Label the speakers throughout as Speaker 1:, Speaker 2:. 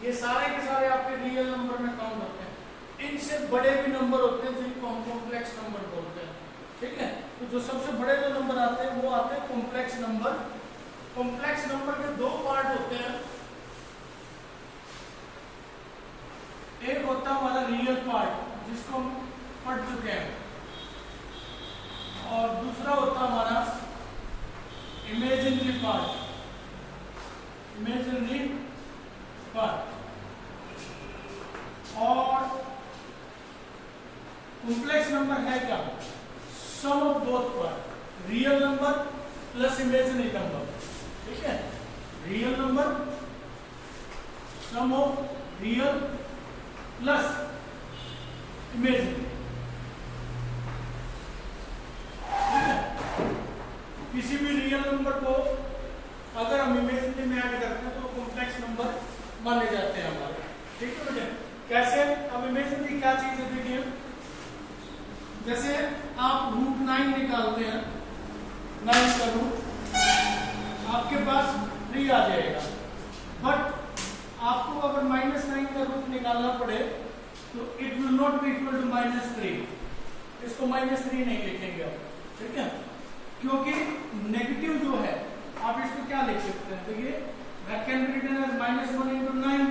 Speaker 1: ये सारे के सारे आपके रियल नंबर में काउंट होते हैं। इनसे बड़े भी नंबर होते हैं जिनको हम कॉम्प्लेक्स नंबर बोलते हैं, ठीक है। तो जो सबसे बड़े जो नंबर आते हैं वो आते हैं कॉम्प्लेक्स नंबर। कॉम्प्लेक्स नंबर के दो पार्ट होते हैं, एक होता है हमारा रियल पार्ट जिसको हम पढ़ चुके हैं, और दूसरा होता है हमारा इमेजिनरी पार्ट। इमेजिनरी पार्ट और कॉम्प्लेक्स नंबर है क्या? Sum of both part, real number plus imaginary number, ठीक है। Real number, sum of real plus imaginary, ठीक है। किसी भी रियल नंबर को अगर हम इमेजिनरी में ऐड करते हैं तो कॉम्प्लेक्स नंबर माने जाते हैं हमारे, ठीक है बेटे। कैसे? अब इमेजिनरी क्या चीज है देखिए, जैसे आप √9 निकालते हैं, 9 का रूट आपके पास 3 आ जाएगा, बट आपको अगर -9 का रूट निकालना पड़े तो it will not be equal to -3। इसको -3 नहीं लिखेंगे आप, ठीक है, क्योंकि नेगेटिव जो है आप इसको क्या लिख सकते हैं, देखिए that can be written as -1 × 9।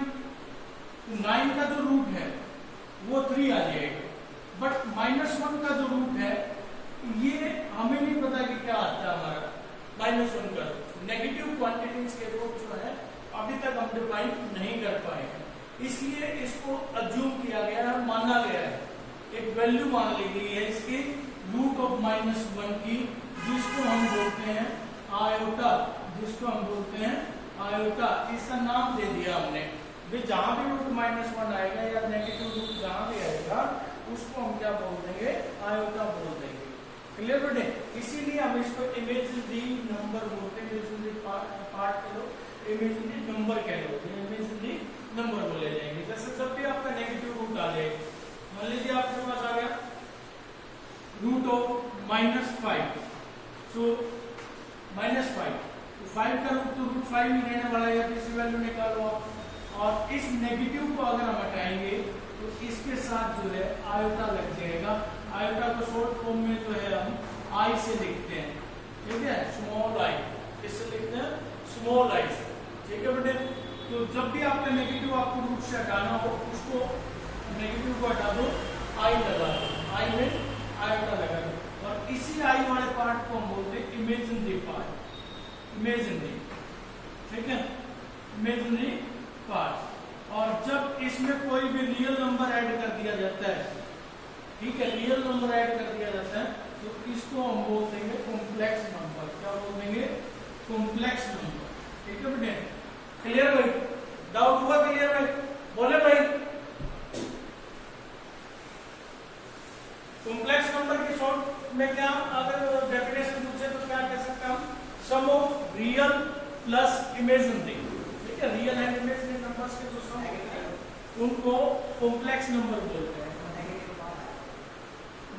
Speaker 1: तो 9 का जो रूट है वो 3 आ जाएगा, बट -1 का जो रूट है ये हमें नहीं पता कि क्या आता है हमारा -1 का रूट। नेगेटिव क्वांटिटीज के रूट जो है अभी तक हम डिफाइन नहीं कर पाए हैं, इसलिए इसको अज्यूम किया गया है, माना गया है, एक वैल्यू मान ली गई है इसकी √(-1) की, जिसको हम बोलते हैं आयोटा, जिसको हम बोलते हैं आयोटा। इसका नाम दे दिया हमने, भी जहां भी √(-1) आएगा या नेगेटिव रूट जहां भी आएगा उसको हम क्या बोल देंगे? आयोटा बोल देंगे। क्लियर बेटे? इसीलिए हम इसको इमेजिनरी नंबर बोलते हैं। इमेजिनरी पार्ट कह लो, इमेजिनरी नंबर कह लो, इमेजिनरी नंबर बोले जाएंगे। जैसे जब भी आपका नेगेटिव रूट आ जाए, मान लीजिए आपके पास आ गया √(-5), सो -5, तो 5 का रूट तो √5 ही रहने वाला है, किसी वैल्यू निकालो आप। और इस नेगेटिव को अगर हम हटाएंगे तो इसके साथ जो है आयोटा लग जाएगा। आयोटा को शॉर्ट फॉर्म में जो है हम आई से लिखते हैं, ठीक है, स्मॉल आई, इससे लिखते हैं स्मॉल आई से, ठीक है बेटे। तो जब भी आपका नेगेटिव आपको रूट से हटाना हो, उसको नेगेटिव को हटा दो, आई लगा दो, आई में आयोटा लगा दो, और इसी आई वाले पार्ट को हम बोलते हैं इमेजिनरी पार्ट, इमेजिनरी, ठीक है, इमेजिनरी पार्ट। और जब इसमें कोई भी रियल नंबर ऐड कर दिया जाता है, ठीक है, रियल नंबर ऐड कर दिया जाता है, तो इसको हम बोल देंगे कॉम्प्लेक्स नंबर। क्या बोल देंगे? कॉम्प्लेक्स नंबर, ठीक है बेटे। क्लियर भाई? डाउट हुआ? क्लियर भाई? बोले भाई। कॉम्प्लेक्स नंबर की शॉर्ट में क्या, अगर डेफिनेशन पूछे तो क्या कह सकते हैं हम? सम ऑफ रियल प्लस इमेजिनरी, ठीक है। रियल एंड इमेजिनरी नंबर्स के जो सम होते हैं उनको कॉम्प्लेक्स नंबर बोलते हैं।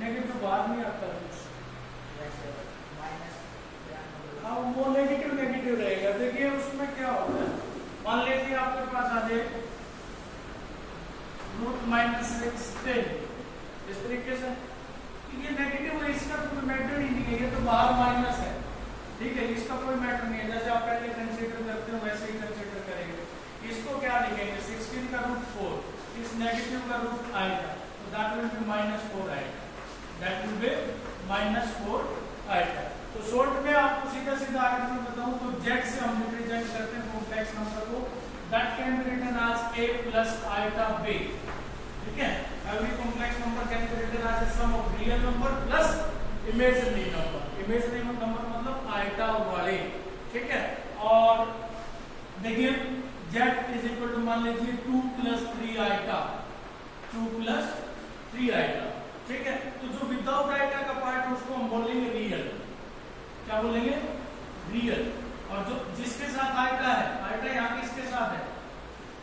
Speaker 1: नेगेटिव बाद में आता है, हाँ वो नेगेटिव रहेगा। देखिए उसमें क्या होता है, मान लीजिए आपके पास आ जाए √-16, इस तरीके से, ये नेगेटिव है, इसका कोई मैटर ही नहीं है, ये तो बाहर माइनस है, ठीक है, इसका कोई मैटर नहीं है। जैसे आप पहले कंसीडर करते हो वैसे ही कंसीडर करेंगे। इसको क्या लिखेंगे? 16 का √4, इस नेगेटिव का रूट आएगा तो दैट विल बी -4 आएगा, दैट विल बी -4 आएगा। तो शॉर्ट में आपको सीधा सीधा आगे मैं बताऊं तो Z से हम रिप्रेजेंट करते हैं कॉम्प्लेक्स नंबर को, that can be written as A + iota(b), ठीक है। Every complex number can be written as sum of real number plus imaginary number. Imaginary number मतलब आयोटा वाले, ठीक है। और देखिए Z = मान लीजिए 2 + 3 आयोटा, 2 + 3 आयोटा, ठीक है। तो जो विदाउट आयोटा का पार्ट है उसको हम बोलेंगे रियल। क्या बोलेंगे? रियल। और जो जिसके साथ आयोटा है, आयोटा यहाँ किसके साथ है?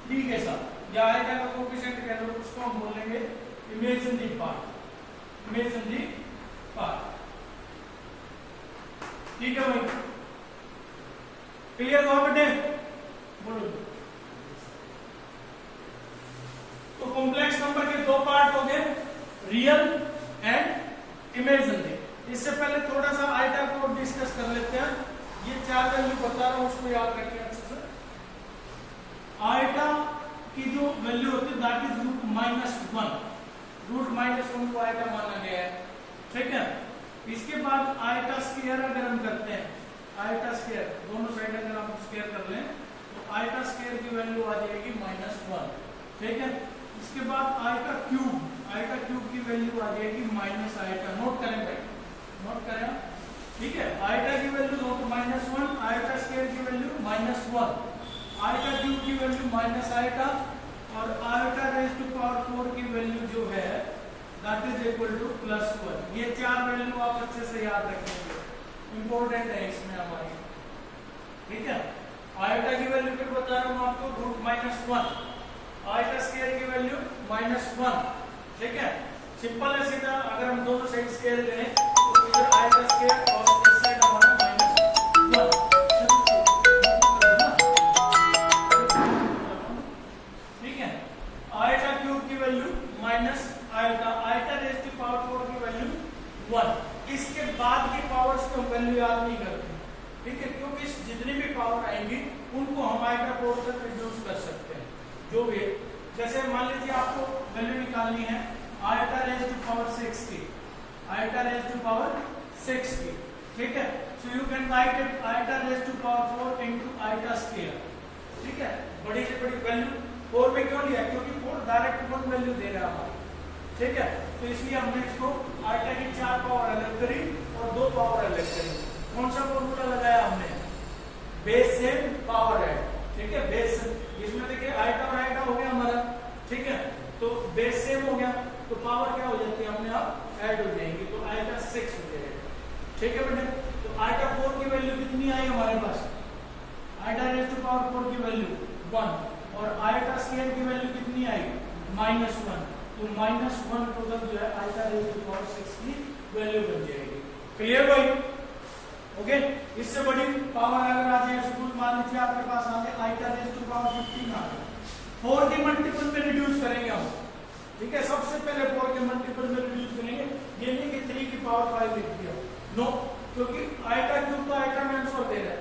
Speaker 1: 3 के साथ, या आयोटा का कोएफिशिएंट कह लो, उसको हम बोलेंगे इमेजिनरी पार्ट, इमेजिनरी पार्ट, ठीक है भाई। क्लियर हुआ बेटे? बोलो। Real and imaginary. इससे पहले थोड़ा सा आइटा को डिस्कस कर लेते हैं। ये 4 वैल्यू बता रहा हूं, उसको याद रखें अच्छे से। आइटा की जो वैल्यू होती है दैट इज रूट -1। रूट -1 को आइटा माना गया है, ठीक है। इसके बाद आइटा स्क्वायर अगर हम करते हैं, आइटा स्क्वायर दोनों साइड अगर हम स्क्वायर कर लें तो आइटा स्क्वायर की वैल्यू आ जाएगी -1, ठीक है। इसके बाद आइटा क्यूब की वैल्यू आ जाएगी माइनस आइटा। नोट करें भाई, नोट करें, ठीक है। आइटा की वैल्यू -1, आइटा स्क्वायर की वैल्यू -1, आइटा क्यूब की वैल्यू माइनस आइटा, और आइटा रेज़ टू पावर 4 की वैल्यू जो है दैट इज इक्वल टू +1। ये 4 वैल्यू आप अच्छे से याद रखेंगे, इंपॉर्टेंट है इसमें हमारी, ठीक है। आइटा की वैल्यू फिर बता रहा हूं आपको, रूट -1, आइटा स्क्वायर की वैल्यू -1, ठीक है। सिंपल है, सीधा। अगर हम दोनों साइड स्क्वायर लें तो इधर आइटा स्क्वायर और इस साइड हमारा -1, ठीक है। आइटा क्यूब की value minus iota, iota raise to power 4 की वैल्यू 1। इसके बाद की पावर्स को वैल्यू याद नहीं करते, ठीक है, क्योंकि जितनी भी पावर आएंगी उनको हम आइटा पावर तक रिड्यूस कर सकते हैं, जो भी। जैसे मान लीजिए आपको वैल्यू निकालनी है आइटा रेज़ टू पावर 6 की, आइटा रेज़ टू पावर 6 की, ठीक है। So you can write it iota raise to power 4 into iota square, ठीक है। बड़ी से बड़ी वैल्यू 4 में क्यों लिया, क्योंकि 4 डायरेक्ट 1 वैल्यू दे रहा है, ठीक है। तो इसलिए हमने इसको आइटा की 4 पावर अलग करी और 2 पावर अलग करी। कौन सा फॉर्मूला लगाया हमने, बेस सेम पावर ऐड, ठीक है। बेस इसमें देखिए आइटा और आइटा हो गया हमारा, ठीक है। तो बेस सेम हो गया तो पावर क्या हो जाती है अपने आप ऐड हो जाएंगी, तो आइटा 6 हो जाएगा, ठीक है बेटे। तो आइटा 4 की वैल्यू कितनी आई हमारे पास, आइटा रेज़ टू पावर 4 की वैल्यू 1, और आइटा स्क्वायर की वैल्यू कितनी आई -1, तो -1 टोटल जो है आइटा रेज़ टू पावर 6 की वैल्यू बन जाएगी। क्लियर भाई, ओके। इससे बड़ी पावर अगर आ जाए, सपोज मान लीजिए आपके पास आ गया आइटा रेज़ टू पावर 15 आ गया, 4 के मल्टीपल में रिड्यूस करेंगे हम, ठीक है। सबसे पहले 4 के मल्टीपल में रिड्यूस करेंगे, ये नहीं कि 3 की पावर 5 लिख दिया, नो, क्योंकि आइटा क्यूब तो आइटा में आंसर दे रहा है,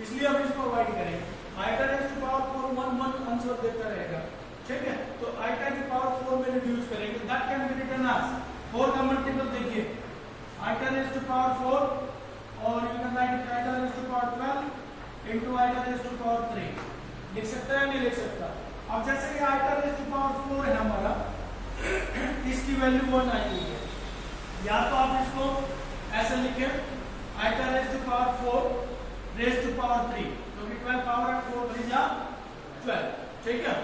Speaker 1: इसलिए हम इसको अवॉइड करेंगे। Iota raise to power 4 1 answer देता रहेगा, ठीक है। तो आइटा की पावर 4 में रिड्यूस करेंगे, that can be written as 4 का मल्टीपल देखिए आइटा रेज़ टू पावर 4, और you can write iota raise to power 12 into iota raise to power 3। लिख सकता है नहीं लिख सकता। अब जैसे कि आइटा रेज़ टू पावर 4 है हमारा, इसकी वैल्यू 1 आई हुई है, या तो आप इसको ऐसे लिखें iota raise to power 4 raise to power 3, क्योंकि 12 पावर है, 4 3 जा 12, ठीक है,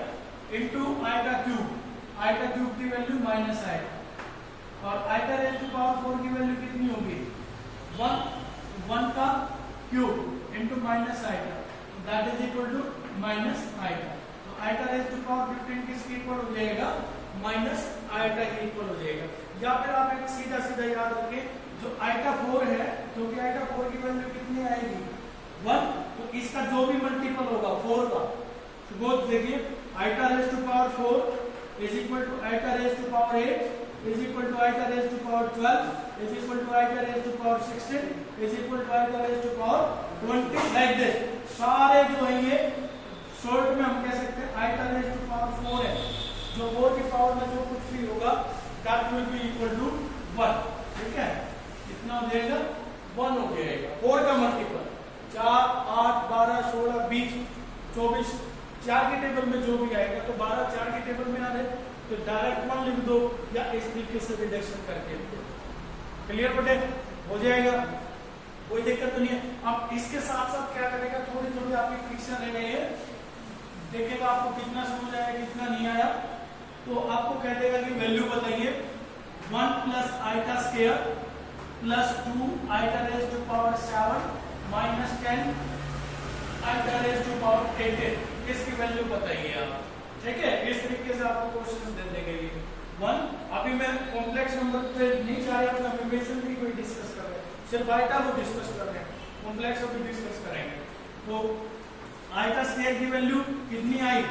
Speaker 1: इनटू आइटा क्यूब की वैल्यू माइनस आइटा, और आइटा रेज़ टू पावर 4 की वैल्यू कितनी होगी 1 का cube into minus iota, that is equal to minus iota. तो आइटा रेज़ टू पावर 15 किसके इक्वल हो जाएगा, माइनस आइटा के इक्वल हो जाएगा। या फिर आप एक सीधा सीधा याद रखें, जो आइटा 4 है, क्योंकि आइटा 4 की वैल्यू कितनी आएगी 1, तो इसका जो भी मल्टीपल होगा 4 का, तो वो देखिए iota raise to power 4 is equal to iota raise to power 8 is equal to iota raised to power 12 is equal to iota raised to power 16 is equal to iota raised to power 20 like this। सारे जो है ये short में हम कह सकते हैं iota raised to power 4 है, जो 4 की पावर में जो कुछ भी होगा that will be equal to 1, ठीक है। कितना हो जाएगा 1 हो जाएगा। 4 का मल्टीपल 4 8 12 16 20 24, 4 के टेबल में जो भी आएगा, तो 12 4 के टेबल में आ रहे तो डायरेक्ट 1 लिख दो, या इस तरीके से रिडक्शन करके लिख दो। क्लियर बेटे, हो जाएगा, कोई दिक्कत तो नहीं है। अब इसके साथ साथ क्या करेगा, थोड़ी थोड़ी आपकी फ्रिक्शन रह गई है, देखेगा आपको कितना समझ आया कितना नहीं आया, तो आपको कह देगा कि वैल्यू बताइए 1 plus iota square plus 2 iota raise to power 7 minus 10 iota raise to power 18, इसकी वैल्यू बताइए आप, ठीक है। इस तरीके से आपको क्वेश्चन दे देंगे 1। अभी मैं कॉम्प्लेक्स नंबर पे नहीं जा रहा, अपना रिलेशन भी कोई डिस्कस कर रहे हैं, सिर्फ आइटा को डिस्कस कर रहे हैं, कॉम्प्लेक्स को भी डिस्कस करेंगे। तो आइटा स्क्वायर की वैल्यू कितनी आई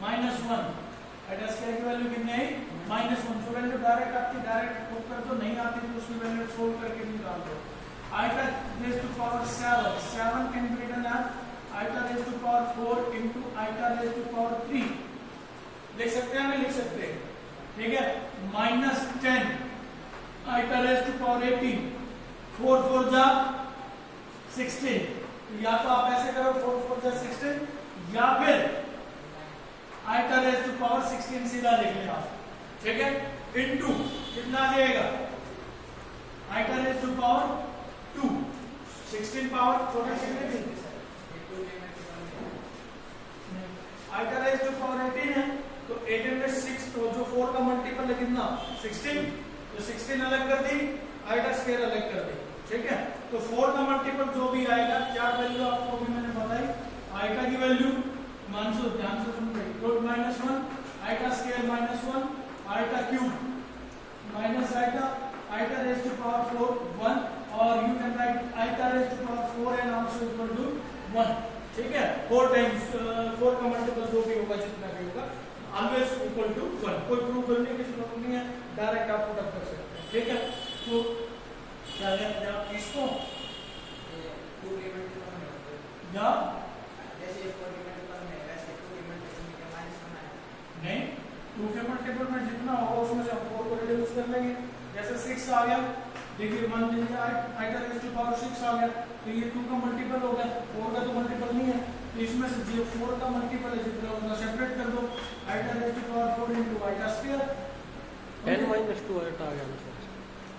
Speaker 1: -1, आइटा स्क्वायर की वैल्यू कितनी आई -1। जो वैल्यू डायरेक्ट आपकी डायरेक्ट पुट कर दो, नहीं आती तो उसकी वैल्यू सोल्व करके निकाल दो। Iota raise to power 7 can be written as iota raise to power 4 into iota raise to power 3। लिख सकते हैं, नहीं लिख सकते, ठीक है। -10 आइटा रेज़ टू पावर 18, 4 4 जा 16। या तो आप ऐसे करो 4 4 जा 16, या फिर आइटा रेज़ टू पावर 16 सीधा लिख लें आप, ठीक है। इनटू कितना आ जाएगा iota raise to power 2, 16 power छोटा आइटा रेज़ टू पावर 18 है, तो 18 में 6, तो जो 4 का मल्टीपल है कितना 16, तो 16 अलग कर दी, आइटा स्क्वायर अलग कर दी, ठीक है। तो 4 का मल्टीपल जो भी आएगा, चार वैल्यू आपको भी मैंने बताई। आइटा की वैल्यू मानसो ध्यान से सुन रही, root -1 iota square -1 iota cube minus iota raise to power 4 1, और you can write iota raise to power 4 and also equal to 1, ठीक है। 4 टाइम्स 4 का मल्टीपल जो भी होगा, जितना भी होगा, ऑलवेज इक्वल टू 1। कोई प्रूव करने की जरूरत नहीं है, डायरेक्ट आप पुट अप कर सकते हैं, ठीक है। तो क्या आप इसको या नहीं 2 के मल्टीपल में जितना होगा उसमें से 4 को रिड्यूस कर लेंगे। जैसे 6 आ गया, देखिए मान लीजिए आइटा रेज़ टू पावर 6 आ गया, तो ये 2 का मल्टीपल हो गया, 4 का तो मल्टीपल नहीं है, तो इसमें से जो 4 का मल्टीपल है जितना उतना सेपरेट कर दो। Iota raise to power 4 into iota square
Speaker 2: 10 - 2 iota आ गया आंसर।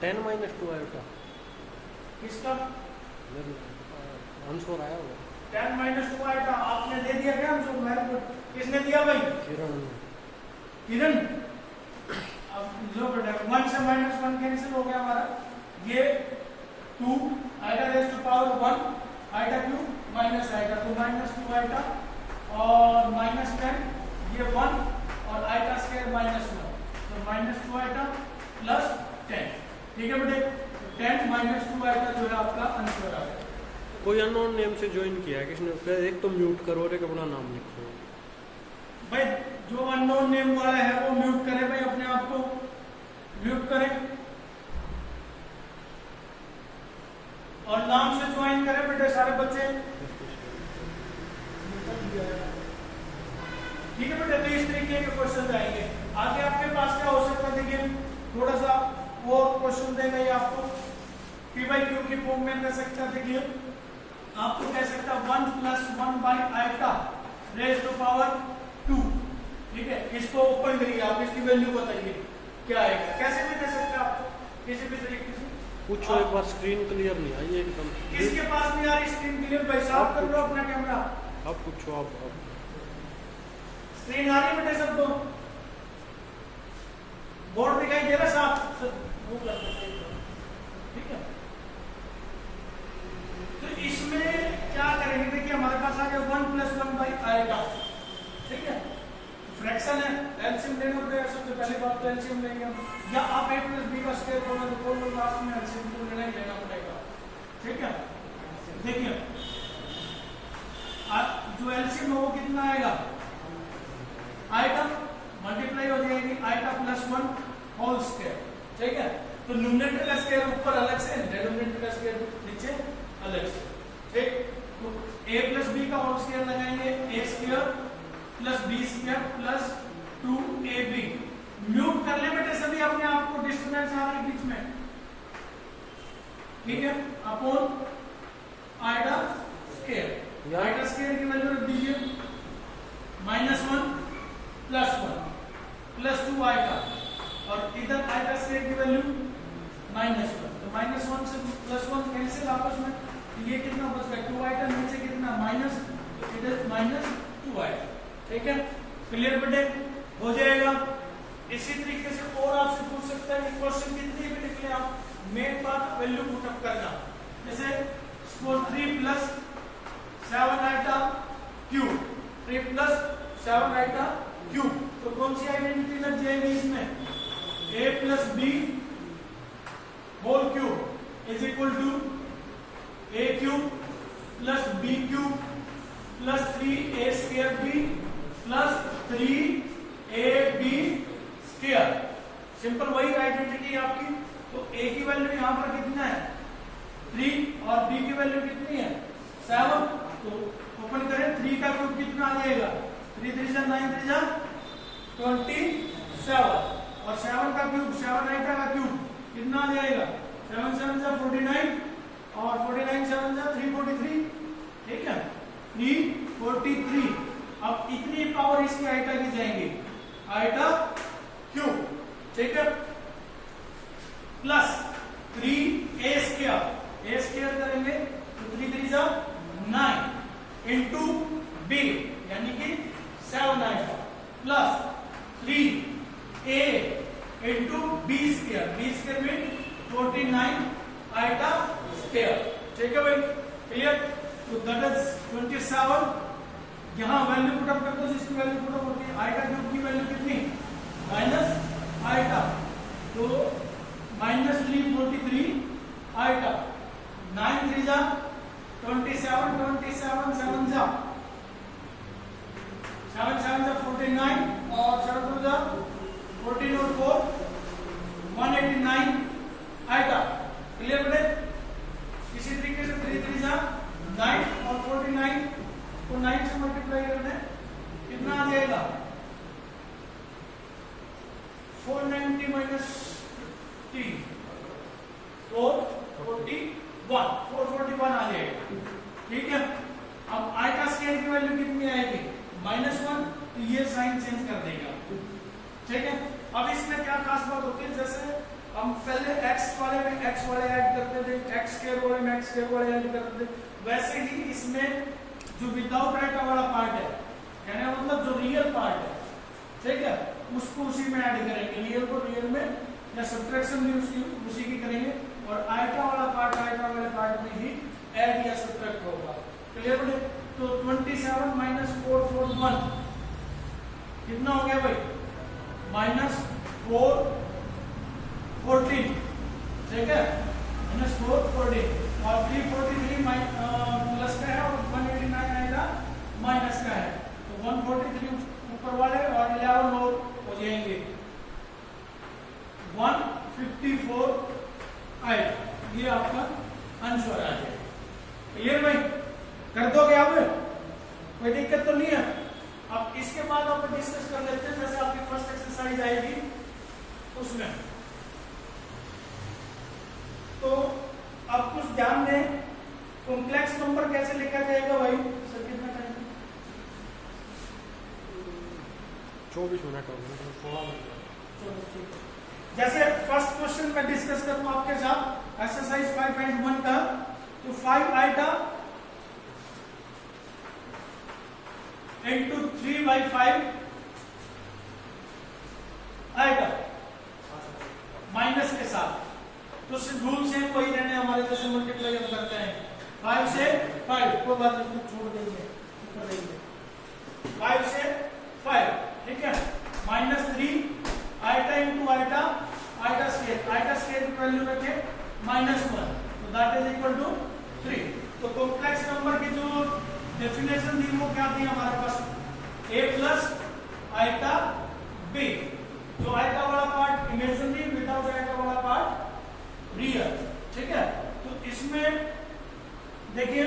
Speaker 2: 10 - 2 आइटा
Speaker 1: किसका
Speaker 2: आंसर आया होगा।
Speaker 1: 10 - 2 आइटा आपने दे दिया क्या आंसर? मेरे को किसने दिया भाई? किरण। अब जो बेटा 1 से -1 कैंसिल हो गया हमारा, ये 2 iota raise to power 1 iota cube minus iota, तो -2 आइटा और -10 ये 1 और आइटा स्क्वायर -1, तो -2 आइटा प्लस 10, ठीक है बेटे। 10 - 2 आइटा जो है आपका आंसर आ गया।
Speaker 2: कोई अननोन नेम से ज्वाइन किया है किसने? फिर एक तो म्यूट करो और एक अपना नाम लिखो
Speaker 1: भाई। जो अननोन नेम वाला है वो म्यूट करे भाई, अपने आप को म्यूट करें और नाम से ज्वाइन करें बेटे सारे बच्चे, ठीक है बेटे। तो इस तरीके के क्वेश्चन आएंगे आगे आपके पास। क्या हो सकता है देखिए, थोड़ा सा वो क्वेश्चन देगा ये आपको पी बाई क्यू की फॉर्म में दे सकता है। देखिए आपको कह सकता है 1 + 1 by iota raise to power 2, ठीक है। इसको ओपन करिए आप, इसकी वैल्यू बताइए क्या आएगा। कैसे भी दे सकते हैं आपको, किसी भी तरीके से
Speaker 2: पूछो। एक बार स्क्रीन क्लियर नहीं आई एकदम।
Speaker 1: किसके पास नहीं आ रही स्क्रीन क्लियर? भाई साफ कर लो अपना कैमरा।
Speaker 2: अब पूछो आप
Speaker 1: स्क्रीन आ रही है बेटे सबको? बोर्ड दिखाई दे रहा साफ? वो कर सकते हैं, ठीक है। तो इसमें क्या करेंगे, देखिए हमारे पास आ गया 1 + 1 बाई आएगा, ठीक है। फ्रैक्शन है, एलसीएम लेना पड़ेगा सबसे पहले बात, तो एलसीएम लेंगे हम, या आप a + b का स्क्वायर बोलो तो बोल लो, लास्ट में एलसीएम को लेना पड़ेगा, ठीक है। देखिए जो एलसीएम है वो कितना आएगा, आइटा मल्टीप्लाई हो जाएगी आइटा +1 होल स्क्वायर, ठीक है। तो न्यूमरेटर का स्क्वायर ऊपर अलग से, डिनोमिनेटर का स्क्वायर नीचे अलग से, ठीक। तो a + b का होल स्क्वायर लगाएंगे, a² + b² + 2ab। म्यूट कर ले बेटे सभी अपने आप को, डिस्टर्बेंस आ रही है बीच में, ठीक है। Upon iota square, iota square की वैल्यू रख दीजिए -1 + 1 + 2 आइटा, और इधर आइटा स्क्वायर की वैल्यू -1, तो -1 से +1 कैंसिल आपस में, तो ये कितना बच गया 2 आइटा, नीचे कितना माइनस, तो इधर -2 आइटा, ठीक है। क्लियर बेटे हो जाएगा। इसी तरीके से और आपसे पूछ सकता है कि क्वेश्चन कितनी भी लिख ले आप, मेन बात वैल्यू पुट अप करना। जैसे suppose 3 + 7 iota cube, 3 + 7 iota cube, तो कौन सी आइडेंटिटी लग जाएगी इसमें, a + b whole cube is equal to a³ + b³ + 3a² b + 3ab simple वही आइडेंटिटी आपकी। तो a की वैल्यू यहाँ पर कितना है 3 और b की वैल्यू कितनी है 7। तो ओपन करें 3 का क्यूब कितना आ जाएगा 3 3 जा 9 3 जा 27 और 7 का क्यूब 7 8 का क्यूब कितना आ जाएगा 7 7 जा 49 और 49 7 जा 343। ठीक है 343। अब इतनी पावर इसकी आइटा की जाएंगी आइटा क्यूब। ठीक है प्लस 3a स्क्वायर करेंगे तो 3 3 जा 9 इंटू b यानी कि 7 आएगा plus 3a into b square में 49 आइटा स्क्वायर। ठीक है भाई क्लियर। तो दैट इज 27। यहाँ वैल्यू पुट अप करते हो जिसकी वैल्यू पुट अप होती है आइटा क्यूब की वैल्यू कितनी माइनस आइटा तो माइनस 343 आइटा 9 3 जा 27 7 जा 49 और 7 2 जा 14 और 4 189 आइटा। क्लियर बेटे। इसी तरीके से 3 3 जा 9 और 49 को 9 से मल्टीप्लाई करना है कितना आ जाएगा 490 माइनस 3 441 आ जाएगा। ठीक है अब आई का स्केल की वैल्यू कितनी आएगी -1 तो ये साइन चेंज कर देगा। ठीक है अब इसमें क्या खास बात होती है जैसे हम पहले x वाले में x वाले ऐड करते थे x स्क्वायर वाले में x स्क्वायर वाले ऐड करते थे वैसे ही इसमें जो विदाउट आइटा वाला पार्ट है कहने का मतलब जो रियल पार्ट है ठीक है उसको उसी में ऐड करेंगे रियल को रियल में या सब्ट्रैक्शन भी उसी की करेंगे और आइटा वाला पार्ट आइटा वाले पार्ट में ही ऐड या सब्ट्रैक्ट होगा। क्लियर बोले तो 27 - 441 कितना हो गया भाई -414 ठीक है -414 और 343 प्लस का है और 189 आएगा माइनस का है तो 143 ऊपर वाले और 11 और हो जाएंगे 154 आएगा। ये आपका आंसर आ जाएगा। क्लियर भाई कर दोगे आप कोई दिक्कत तो नहीं है। अब इसके बाद आप डिस्कस कर लेते हैं जैसे आपकी फर्स्ट एक्सरसाइज आएगी उसमें तो अब कुछ ध्यान दें कॉम्प्लेक्स नंबर कैसे लिखा जाएगा भाई सर कितना टाइम
Speaker 2: 24 मिनट हो गए 16 मिनट।
Speaker 1: जैसे फर्स्ट क्वेश्चन में डिस्कस करूं आपके साथ एक्सरसाइज 5.1 का तो 5 आइटा into 3/5 आएगा माइनस के साथ तो रूल सेम वही रहने हमारे जैसे मल्टीप्लाई हम करते हैं 5 से 5 को बात नहीं छोड़ देंगे ऊपर देंगे 5 से 5 ठीक है -3 iota into iota iota square की वैल्यू रखे -1 तो दैट इज इक्वल टू 3। तो कॉम्प्लेक्स नंबर की जो डेफिनेशन दी वो क्या थी हमारे पास a प्लस आइटा b जो आइटा वाला पार्ट इमेजिनरी विदाउट आइटा वाला पार्ट रियल। ठीक है तो इसमें देखिए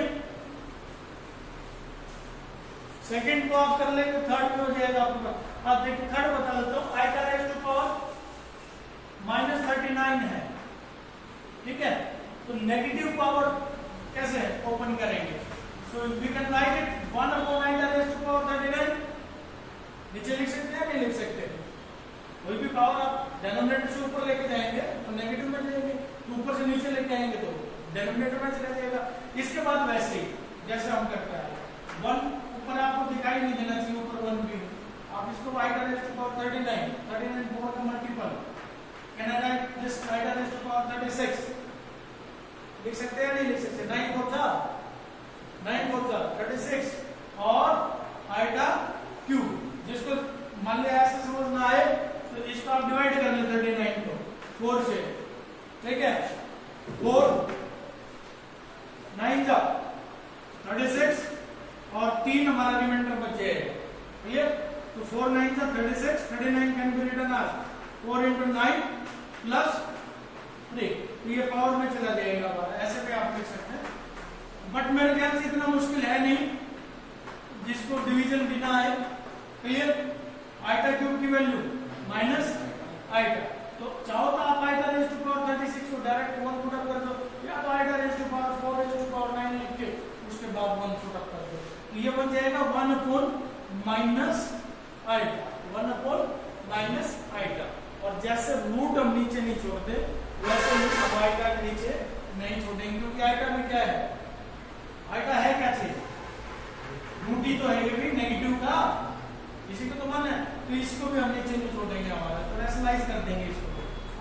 Speaker 1: सेकंड को आप कर लेंगे थर्ड में हो जाएगा आपका। आप देखिए थर्ड बता देता हूं आइटा रेज़ टू पावर -39 है। ठीक है तो नेगेटिव पावर कैसे ओपन करेंगे so we can write it 1/9 raised to power 39 नीचे लिख सकते हैं नहीं लिख सकते कोई भी पावर आप डिनोमिनेटर से ऊपर लेके जाएंगे तो नेगेटिव में जाएंगे तो ऊपर से नीचे लेके आएंगे तो डिनोमिनेटर में चला जाएगा। इसके बाद वैसे ही जैसे हम करते हैं 1 ऊपर आपको दिखाई नहीं देना चाहिए ऊपर 1 भी आप इसको आइटा रेज़ टू पावर 39 4 का multiple can I write this iota raise to power 36 लिख सकते हैं नहीं लिख सकते 9 4 जा 36 और आइटा क्यूब जिसको मान लिया ऐसे समझ ना आए तो इसको आप डिवाइड कर लें 39 को 4 से। ठीक है 4 9 जा 36 और 3 हमारा रिमाइंडर बच जाएगा। क्लियर तो 4 9 जा 36 39 can be written as 4 into 9 plus 3, तो ये पावर में चला जाएगा हमारा, ऐसे भी आप लिख सकते हैं। बट मेरे ख्याल से इतना मुश्किल है नहीं जिसको डिवीजन बिना आए। क्लियर? आइटा क्यूब की वैल्यू माइनस आइटा, तो चाहो तो आप आइटा रेज़ टू पावर 36 को डायरेक्ट 1 पुट अप कर दो, या तो iota raise to power 4 raise to power 9 लिख के उसके बाद 1 पुट अप कर दो, तो ये बन जाएगा 1 upon minus iota, 1 upon minus iota. और जैसे रूट हम नीचे नहीं छोड़ते वैसे ही आइटा के नीचे नहीं छोड़ेंगे, क्योंकि आइटा में क्या है, आइटा है क्या चीज, रूट ही तो है, ये भी नेगेटिव का, इसी को तो मान है, तो इसको भी हम नीचे नहीं छोड़ेंगे हमारा, तो रैशनलाइज कर देंगे इसको,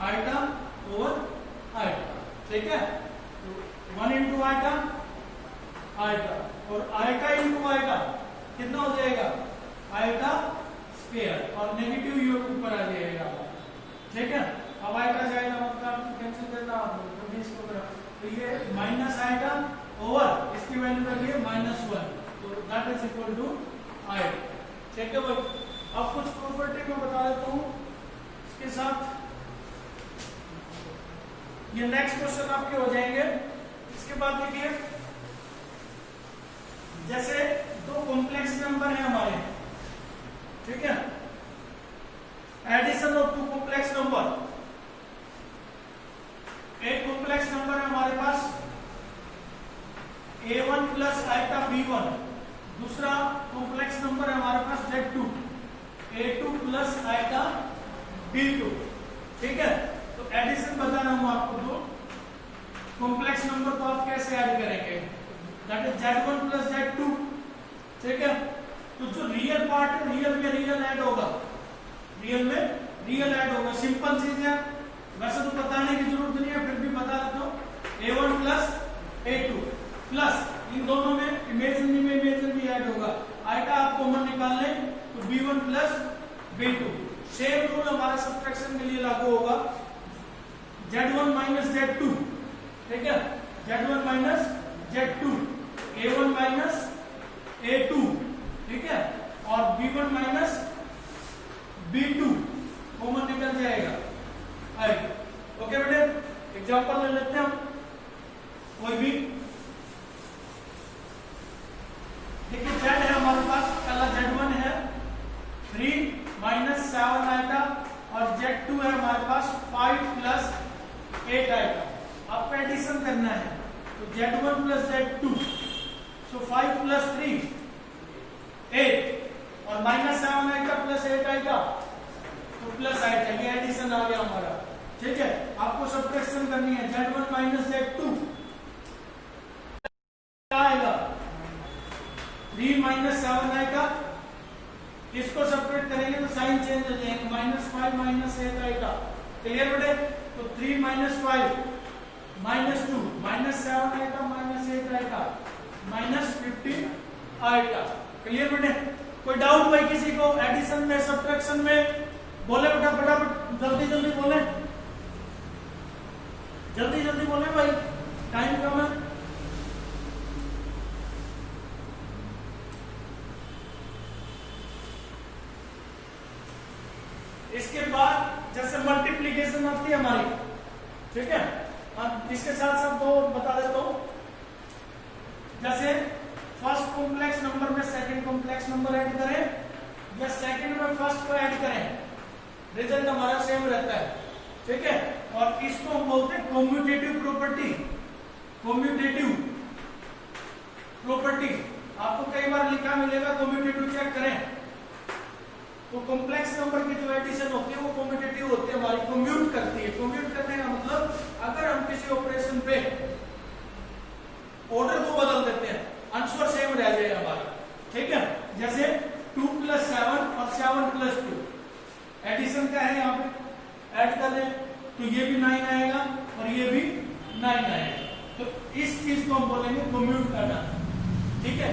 Speaker 1: आइटा ओवर आइटा, ठीक है। तो 1 इंटू आइटा आइटा, और आइटा इंटू आइटा कितना हो जाएगा, आइटा स्क्वायर, और नेगेटिव ये ऊपर आ जाएगा, ठीक है। अब आइटा जाएगा मतलब कैंसिल करना, तो इसको करा, तो ये माइनस आइटा ओवर इसकी वैल्यू कर लिए -1, तो that is equal to iota, ठीक है भाई। अब कुछ प्रॉपर्टी में बता देता हूं इसके साथ, ये नेक्स्ट क्वेश्चन आपके हो जाएंगे। इसके बाद देखिए, जैसे दो कॉम्प्लेक्स नंबर है हमारे, ठीक है, addition of two complex number, एक कॉम्प्लेक्स नंबर है हमारे पास a1 प्लस आइटा b1, दूसरा कॉम्प्लेक्स नंबर है हमारे पास z2 a2 plus iota b2, ठीक है। तो एडिशन बताना हूं आपको, दो कॉम्प्लेक्स नंबर को आप कैसे ऐड करेंगे, that is z1 plus z2, ठीक है। तो जो रियल पार्ट है, रियल में रियल ऐड होगा, रियल में रियल ऐड होगा, सिंपल चीज है, वैसे तो बताने की जरूरत नहीं है, फिर भी बता देता हूं। a1 प्लस a2 प्लस इन दोनों में इमेजिनरी में इमेजिनरी ऐड होगा, आइटा आप कॉमन निकाल लें तो b1 plus b2, same rule हमारा सब्ट्रैक्शन के लिए लागू होगा, z1 माइनस z2, ठीक है, z1 minus z2, a1 minus a2, ठीक है, और b1 माइनस b2 कॉमन निकल जाएगा, ओके बेटे। एग्जांपल ले लेते हैं हम कोई भी, देखिए z है हमारे पास, पहला z1 है 3 माइनस 7 आइटा, और z2 है हमारे पास 5 प्लस 8 आइटा। आपको एडिशन करना है, तो z1 प्लस z2, सो 5 प्लस 3 8, और माइनस 7 आइटा प्लस 8 आइटा, तो प्लस आइटा, ये एडिशन आ गया हमारा, ठीक है। आपको सब्ट्रैक्शन करनी है, z1 माइनस z2 क्या आएगा, 3 माइनस 7 आएगा, इसको सब्ट्रैक्ट करेंगे तो साइन चेंज हो जाएगा, -5 माइनस 8 आएगा, क्लियर बेटे। तो 3 माइनस 5 माइनस 2 माइनस 7 आएगा, माइनस 8 आएगा, -15 आएगा, क्लियर बेटे। कोई डाउट भाई किसी को एडिशन में, सब्ट्रैक्शन में? बोले बेटा फटाफट, जल्दी जल्दी बोले, जल्दी जल्दी बोले भाई, टाइम कम है। इसके बाद जैसे मल्टीप्लीकेशन आती है हमारी, ठीक है, अब इसके साथ साथ दो बता देता हूं, जैसे फर्स्ट कॉम्प्लेक्स नंबर में सेकंड कॉम्प्लेक्स नंबर ऐड करें या सेकंड में फर्स्ट को ऐड करें, रिजल्ट हमारा सेम रहता है, ठीक है। और इसको हम बोलते हैं कम्यूटेटिव प्रॉपर्टी, कम्यूटेटिव प्रॉपर्टी। आपको कई बार लिखा मिलेगा कम्यूटेटिव, चेक करें, तो कॉम्प्लेक्स नंबर की जो एडिशन होती है वो कम्यूटेटिव होती है, हमारी कम्यूट करती है। कम्यूट करने का मतलब अगर हम किसी ऑपरेशन पे ऑर्डर को बदल देते हैं, आंसर सेम रह जाएगा हमारा, ठीक है। जैसे 2 प्लस 7 और 7 प्लस 2, एडिशन क्या है, यहाँ पे ऐड कर दें तो ये भी 9 आएगा और ये भी 9 आएगा, तो इस चीज को हम बोलेंगे कम्यूट करना, ठीक है।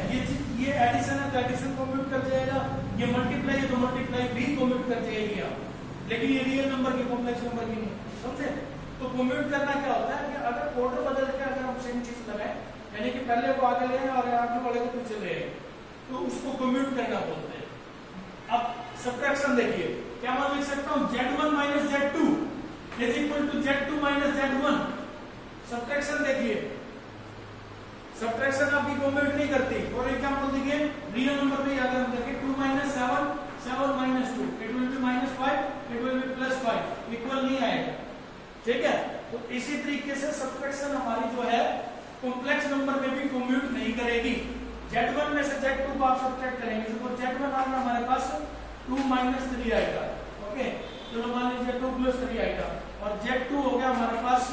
Speaker 1: ये एडिशन है तो एडिशन कम्यूट कर जाएगा, ये मल्टीप्लाई है तो मल्टीप्लाई भी कम्यूट कर जाएगी आप, लेकिन ये रियल नंबर की, कॉम्प्लेक्स नंबर की नहीं, समझे। तो कम्यूट करना क्या होता है कि अगर ऑर्डर बदल के अगर हम सेम चीज लगाएं, यानी कि पहले को आगे ले आए और आगे वाले को पीछे ले आए, तो उसको कम्यूट करना बोलते हैं। अब सब्ट्रैक्शन देखिए, क्या मैं लिख सकता हूं Z1 minus Z2 is equal to Z2 minus Z1। Subtraction देखिए, सब्ट्रैक्शन आपकी कॉम्प्यूट नहीं करती। फॉर एग्जांपल देखिए रियल नंबर में अगर हम देखें 2 minus 7 7 minus 2 it will be minus 5 it will be plus 5 equal नहीं आएगा, ठीक है। तो इसी तरीके से सब्ट्रैक्शन हमारी जो है कॉम्प्लेक्स नंबर में भी कम्यूट नहीं करेगी। Z1 में से Z2 को आप सब्ट्रैक्ट करेंगे तो Z1 आ गया हमारे पास 2 माइनस 3 आएगा, ओके। चलो मान लीजिए 2 प्लस 3 आएगा और Z2 हो गया हमारे पास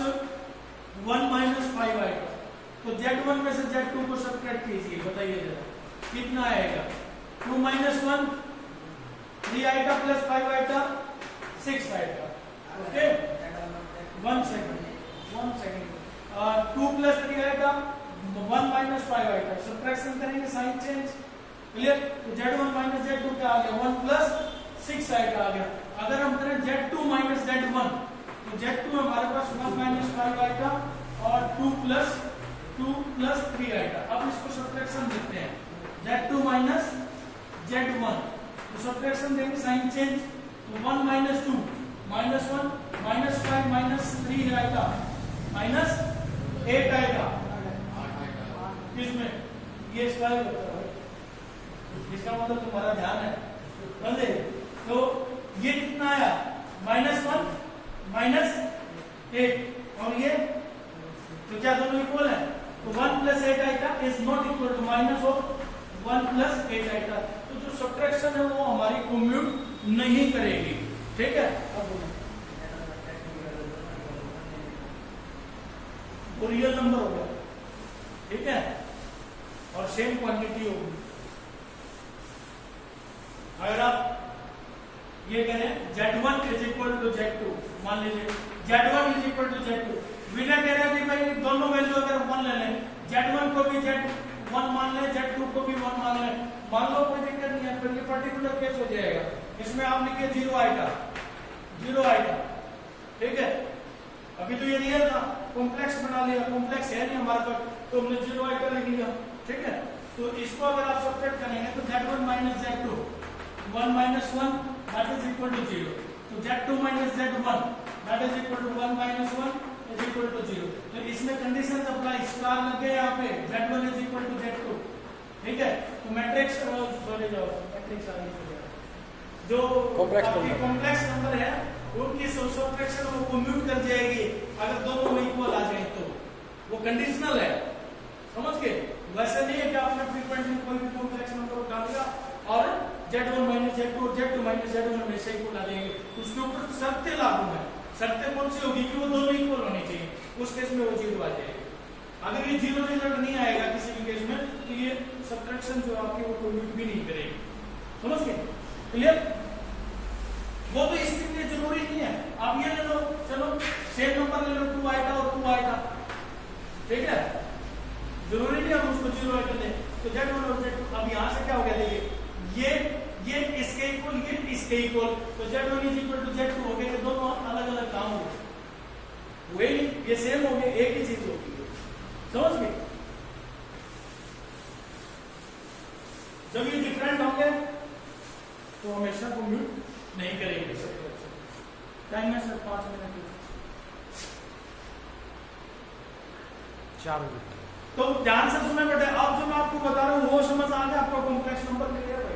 Speaker 1: 1 माइनस 5 आएगा। तो Z1 में से Z2 को सब्ट्रैक्ट कीजिए, बताइए जरा कितना आएगा। 2 माइनस 1 3 आएगा प्लस 5 आएगा 6 आएगा, ओके। 1 सेकंड 2 प्लस 3 आएगा 1 माइनस 5 आएगा। सब्ट्रैक्शन करेंगे साइन चेंज, क्लियर। तो Z1 माइनस Z2 क्या आ गया 1 प्लस 6 आएगा आ गया। अगर हम करें Z2 माइनस Z1 तो Z2 हमारे पास 1 माइनस 5 आएगा और 2 प्लस 3 आएगा। अब इसको सब्ट्रैक्शन देखते हैं Z2 माइनस Z1, तो सब्ट्रैक्शन देंगे साइन चेंज, तो 1 माइनस 2 माइनस 1 माइनस 5 माइनस 3 आएगा माइनस 8 आएगा। किसमें ये इसका इसका मतलब तुम्हारा ध्यान है, समझे। तो ये कितना आया -1 माइनस 8 और ये तो क्या दोनों इक्वल है। तो 1 प्लस 8 आएगा is not equal to minus of 1 plus 8 आएगा। तो जो सब्ट्रैक्शन है वो हमारी कम्यूट नहीं करेगी, ठीक है। वो रियल नंबर हो गया, ठीक है, और सेम क्वांटिटी होगी। अगर आप ये करें Z1 is equal to Z2, मान लीजिए Z1 is equal to Z2, winner कह रहा है कि भाई दोनों वैल्यू अगर 1 ले लें, Z1 को भी Z1 मान लें, Z2 को भी 1 मान लें, मान लो कोई दिक्कत नहीं है, फिर ये पर्टिकुलर केस हो जाएगा। इसमें आप लिखिए 0 आएगा, ठीक है। अभी तो ये रियल था, कॉम्प्लेक्स बना लिया, कॉम्प्लेक्स है नहीं हमारे पास तो हमने 0 आएगा लिख लिया, ठीक है। तो इसको अगर आप सब्ट्रैक्ट करेंगे तो Z1 minus Z2 1 minus 1 that is equal to 0, तो Z2 minus Z1 that is equal to 1 minus 1 is equal to 0। तो इसमें कंडीशन अप्लाई, स्टार लग गए यहाँ पे Z1 is equal to Z2, ठीक है। तो मैट्रिक्स सॉरी जाओ मैट्रिक्स आ गई, जो कॉम्प्लेक्स नंबर है उनकी सब्ट्रैक्शन वो कम्यूट कर जाएगी अगर दोनों में इक्वल आ जाए, तो वो कंडीशनल है, समझ गए। वैसे नहीं है कि आपने फ्रीक्वेंटली कोई भी कॉम्प्लेक्स नंबर उठा लिया और Z1 माइनस Z2 और Z2 माइनस Z1 हमेशा इक्वल आ जाएंगे। उसके ऊपर शर्तें लागू है। शर्तें कौन सी होगी कि वो दोनों इक्वल होनी चाहिए, उस केस में वो 0 आ जाएगी। अगर ये 0 रिजल्ट नहीं आएगा किसी भी केस में तो ये सब्ट्रैक्शन जो आपकी वो कम्यूट भी नहीं करेगी, समझ गए, क्लियर। वो तो इसके लिए जरूरी नहीं है, आप ये ले लो, चलो सेम नंबर ले लो 2 आएगा और 2 आएगा, ठीक है, जरूरी नहीं हम उसको 0 आएगा ले। तो Z1 और Z2 अब यहाँ से क्या हो गया, देखिए ये इसके इक्वल, ये इसके इक्वल, तो Z1 is equal to Z2 हो गया, ये दोनों अलग अलग काम हो गए, वही ये सेम हो गए, एक ही चीज होगी, समझ गए। जब ये डिफरेंट होंगे तो हमेशा कम्यूट नहीं करेंगे। टाइम है सर 5 मिनट,
Speaker 2: 4 मिनट।
Speaker 1: तो ध्यान से सुनना बेटे, अब जो मैं आपको बता रहा हूँ वो समझ आ गया, आपका कॉम्प्लेक्स नंबर क्लियर है।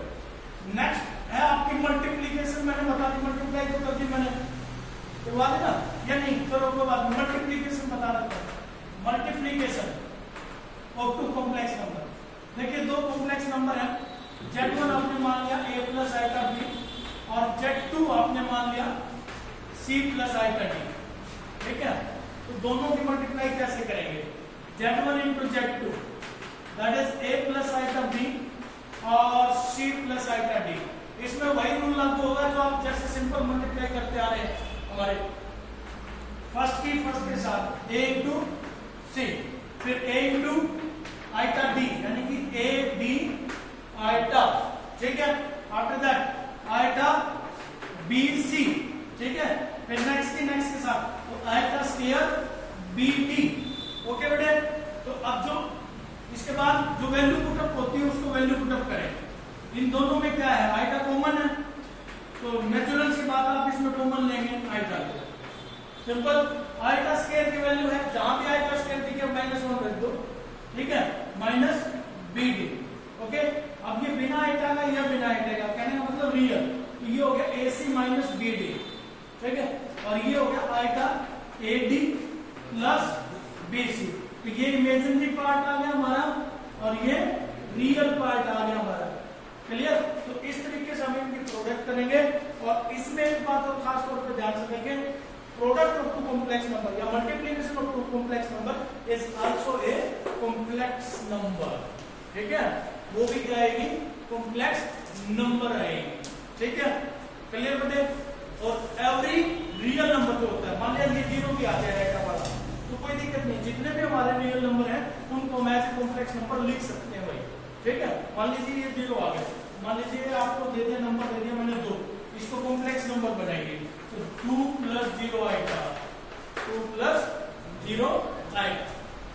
Speaker 1: नेक्स्ट है आपकी मल्टीप्लीकेशन, मैंने बता दी, मल्टीप्लाई तो कर दी मैंने, करवा देना या नहीं, चलो कोई बात, मल्टीप्लीकेशन बता रहा था। मल्टीप्लीकेशन ऑफ 2 कॉम्प्लेक्स नंबर, देखिए 2 कॉम्प्लेक्स नंबर है, Z1 आपने मान लिया a प्लस आइटा b और Z2 आपने मान लिया c प्लस आइटा d, ठीक है। तो दोनों की मल्टीप्लाई कैसे करेंगे, Z1 into Z2 that is a plus iota b और c प्लस आइटा d। इसमें वही रूल लागू होगा जो आप जैसे सिंपल मल्टीप्लाई करते आ रहे हैं हमारे, फर्स्ट के साथ a इंटू c, फिर a इंटू आइटा d यानी कि a b आइटा, ठीक है। After that iota B C, ठीक है। फिर नेक्स्ट के साथ तो iota square B D, okay बेटे। तो अब जो इसके बाद जो वैल्यू पुटअप होती है उसको वैल्यू पुटअप करें। इन दोनों में क्या है, आइटा कॉमन है तो नेचुरल सी कॉमन लेंगे आइटा को, सिंपल। आइटा स्क्वायर की वैल्यू है, जहां भी आइटा स्क्वायर दिखे -1 रख दो, ठीक है, माइनस बी डी। ओके, अब ये बिना आइटा का, यह बिना आइटा का, कहने का मतलब रियल, तो ये हो गया A C minus B D, ठीक है, और ये हो गया iota A D plus B C. तो ये इमेजिनरी पार्ट आ गया हमारा और ये रियल पार्ट आ गया हमारा। क्लियर? तो इस तरीके से हम इनकी प्रोडक्ट करेंगे। और इसमें एक बात और खास तौर पे ध्यान से देखें, product of two complex number या multiplication of two complex number is also a complex number, ठीक है, वो भी क्या आएगी, कॉम्प्लेक्स नंबर आएगी, ठीक है, क्लियर बेटे। और एवरी रियल नंबर जो होता है, मान लिया ये 0 भी आ जाएगा हमारा, तो कोई दिक्कत नहीं, जितने भी हमारे रियल नंबर हैं उनको हम एज कॉम्प्लेक्स नंबर लिख सकते हैं भाई, ठीक है। मान लीजिए ये 0 आ गया, मान लीजिए आपको दे दिया नंबर, दे दिया मैंने 2, इसको कॉम्प्लेक्स नंबर बनाएंगे, तो 2 + 0 आएगा, 2 + 0 आएगा,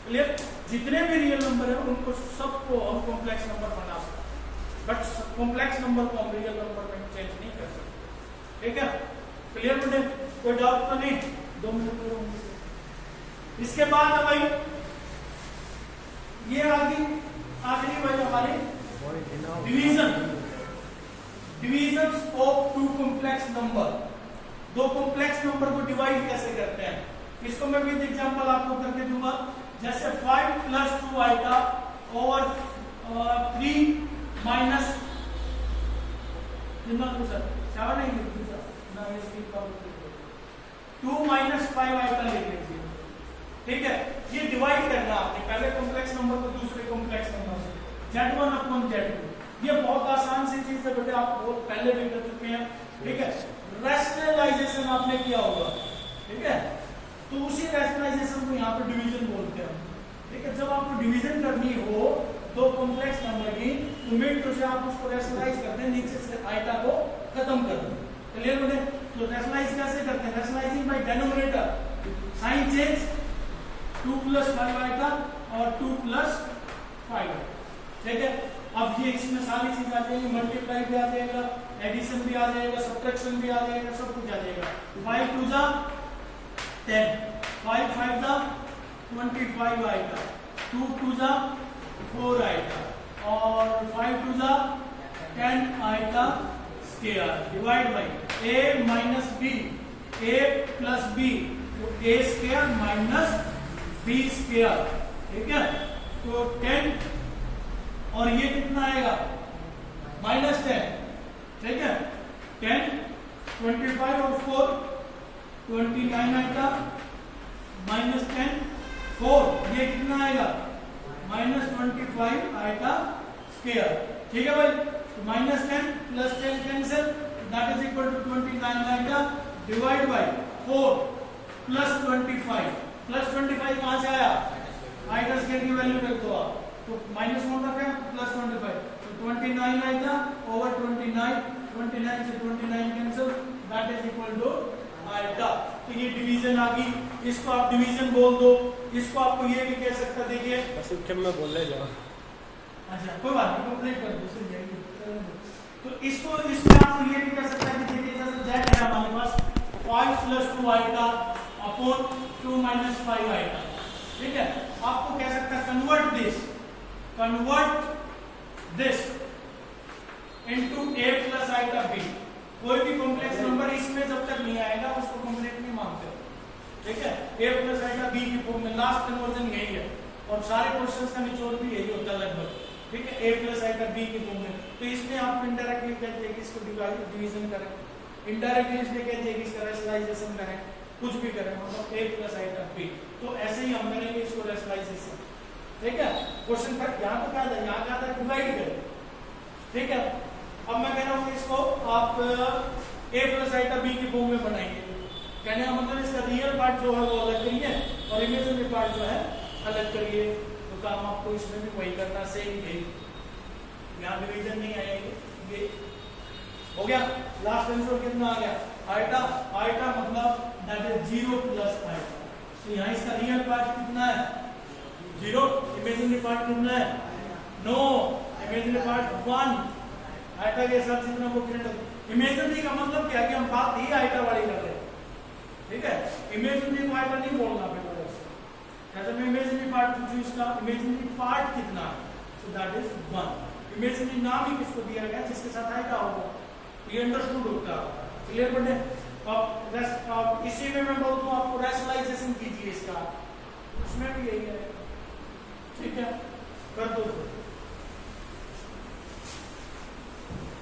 Speaker 1: क्लियर। जितने भी रियल नंबर है उनको सबको हम कॉम्प्लेक्स नंबर बना सकते हैं, बट कॉम्प्लेक्स नंबर को हम रियल नंबर में चेंज नहीं कर सकते, ठीक है, क्लियर बेटे, कोई डाउट तो नहीं। 2 मिनट। इसके बाद है भाई ये आखिरी भाई हमारी division of two complex number. दो कॉम्प्लेक्स नंबर को डिवाइड कैसे करते हैं, इसको मैं विद एग्जांपल आपको करके दूंगा। जैसे 5 + 2 आएगा ओवर 3 माइनस कितना तो सर 7 नहीं लिख सर ना, इसकी 2 - 5 आएगा लिख लीजिए, ठीक है। ये डिवाइड करना आपने, पहले कॉम्प्लेक्स नंबर को दूसरे कॉम्प्लेक्स नंबर से, Z1/Z2। ये बहुत आसान सी चीज है बेटे, आप बहुत पहले भी कर चुके हैं, ठीक है। रैशनलाइजेशन आपने किया होगा, ठीक है, तो उसी रैशनलाइजेशन को यहाँ पे डिवीजन बोलते हैं, ठीक है। जब आपको डिवीजन करनी हो दो कॉम्प्लेक्स नंबर की, तो मिड टू से आप उसको रैशनलाइज करते हैं, नीचे से आइटा को खत्म कर दो, क्लियर बेटे। तो रैशनलाइज कैसे करते हैं, rationalising by denominator, sign change, 2 + 5 आएगा और 2 + 5, ठीक है। अब ये इसमें सारी चीज आ जाएगी, मल्टीप्लाई भी आ जाएगा, एडिशन भी आ जाएगा, सब्ट्रैक्शन भी आ जाएगा, सब कुछ आ जाएगा। 5 × 2 = 10, 5 × 5 = 25 आएगा, 2 × 2 = 4 आएगा और 5 × 2 = 10 आएगा square, divide by a - b, a + b, तो a² - b², ठीक है। तो 10 और ये कितना आएगा -10, ठीक है। 10, 25 और 4 29 आएगा, -10 4, ये कितना आएगा -25 आएगा स्क्वायर, ठीक है भाई। तो -10 + 10 cancel, that is equal to 29 आएगा, डिवाइड बाय 4 + 25, +25 कहां से आया, आइटा स्क्वायर की वैल्यू रख दो आप, तो -1 रखा है +25, तो 29 आएगा ओवर 29, 29 से 29 cancel, that is equal to iota. तो ये डिवीजन आ गई, इसको आप डिवीजन बोल दो, इसको आपको ये भी कह सकता, देखिए
Speaker 2: बस क्या मैं बोल ले जाओ,
Speaker 1: अच्छा कोई बात नहीं, कंप्लीट कर दो सर जाएगी। तो इसको इसमें आप ये भी कर सकता है कि देखिए जैसे z है हमारे पास 5 + 2 आएगा अपॉन 2 - 5 आएगा, ठीक है। आपको कह सकता है convert this into a + iota b। कोई भी कॉम्प्लेक्स नंबर इसमें जब तक नहीं आएगा उसको कंप्लीट नहीं मानते, ठीक है। a + आइटा b की फॉर्म में लास्ट कन्वर्जन यही है और सारे क्वेश्चंस का निचोड़ भी यही होता है लगभग, ठीक है, a + आइटा b की फॉर्म में। तो इसमें आप इनडायरेक्टली कह दिए कि इसको डिवीजन करें, इनडायरेक्टली इसमें कह दिए कि इसका रैशनलाइजेशन करें, कुछ भी करें, मतलब a + आइटा b। तो ऐसे ही हम करेंगे इसको रैशनलाइजेशन, ठीक है। क्वेश्चन पर यहाँ तो क्या था, यहाँ क्या था, डिवाइड करें, ठीक है। अब मैं कह रहा हूँ इसको आप a + आइटा b की फॉर्म में बनाएंगे, कहने का मतलब इसका रियल पार्ट जो है वो अलग करिए और इमेजिनरी पार्ट जो है अलग करिए। तो काम आपको इसमें भी वही करना, सेम यही, यहाँ डिवीजन नहीं आएगी, ये हो गया। लास्ट आंसर कितना आ गया, आइटा मतलब दैट इज 0 + आइटा। तो यहाँ इसका रियल पार्ट कितना है 0, इमेजिनरी पार्ट कितना है 9, इमेजिनरी पार्ट 1, आइटा के साथ जितना वो इमेजिनरी का मतलब क्या है कि हम बात ही आइटा वाली कर रहे हैं, ठीक है। इमेजिनरी को आइटा नहीं बोलना फिर जैसे मैं इमेजिनरी पार्ट पूछूं, इसका इमेजिनरी पार्ट कितना है, सो दैट इज 1। इमेजिनरी नाम ही किसको दिया गया जिसके साथ आइटा होगा, ये अंडरस्टूड होता है, क्लियर बने। अब इसी में मैं बोल दूं आपको रैशनलाइजेशन कीजिए इसका, उसमें भी यही है, ठीक है, कर दो।